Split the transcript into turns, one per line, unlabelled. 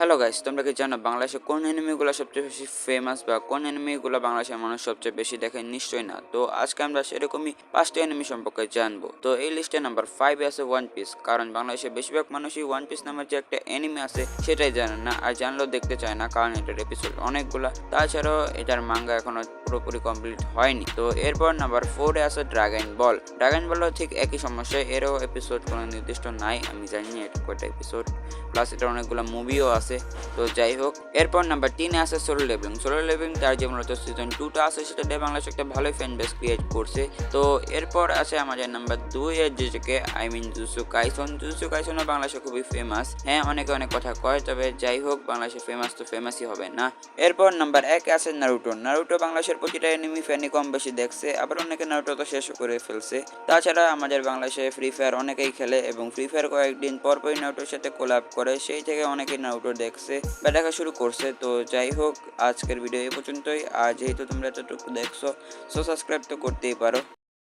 Hello guys, তোমরা কি জানো বাংলাদেশে কোন অ্যানিমেগুলো সবচেয়ে বেশি ফেমাস বা কোন অ্যানিমেগুলো বাংলাদেশের মানুষ সবচেয়ে বেশি দেখে? নিশ্চয়ই না। তো আজকে আমরা সেরকমই 5টি অ্যানিমে সম্পর্কে জানবো। তো এই লিস্টে নাম্বার 5 এ আছে ওয়ান পিস, কারণ বাংলাদেশের বেশিরভাগ মানুষই ওয়ান পিস নামের যে একটা অ্যানিমে আছে সেটাই জানে না, আর জানলেও দেখতে চায় না, কারণ এটার এপিসোড অনেকগুলা। তাছাড়াও এটার মাঙ্গা এখনো পুরোপুরি কমপ্লিট হয়নি। তো এরপর নাম্বার 4 এ আছে ড্রাগন বল। ড্রাগন বলও ঠিক একই সমস্যা, এরও এপিসোড কোনো নির্দিষ্ট নাই, আমি জানি না এটা কয়টা এপিসোড, প্লাস এটার অনেকগুলো মুভিও আছে। তো যাই হোক, এরপর নাম্বার 3 এ আছে সোলো লেভেলিং। সোলো লেভেলিং তার যে মূলত সিজন 2টা আছে সেটা দিয়ে বাংলাদেশে একটা ভালোই ফ্যান বেস ক্রিয়েট করছে। তো এরপর আছে আমাদের নাম্বার 2 এর যেটাকে জুজুৎসু কাইসন। জুজুৎসু কাইসনও বাংলাদেশে খুবই ফেমাস। হ্যাঁ, অনেকে অনেক কথা কয়, তবে যাই হোক বাংলাদেশে ফেমাস তো ফেমাসই হবে না। এরপর নাম্বার 1 এ আছে নারুটো। নারুটো বাংলাদেশের প্রতিটা এনিমি ফ্যানই কম বেশি দেখছে, আবার অনেকে নারুটো তো শেষ করে ফেলছে। তাছাড়া আমাদের বাংলাদেশে ফ্রি ফায়ার অনেকেই খেলে, এবং ফ্রি ফায়ার কয়েকদিন পরপরই নারুটোর সাথে কোলাব করে, সেই থেকে অনেকেই নারুটো দেখছে বা দেখা শুরু করছে। তো যাই হোক, আজকের ভিডিও এই পর্যন্তই। আর যেহেতু তোমরা এতটুকু দেখছো, সো সাবস্ক্রাইব তো করতেই পারো।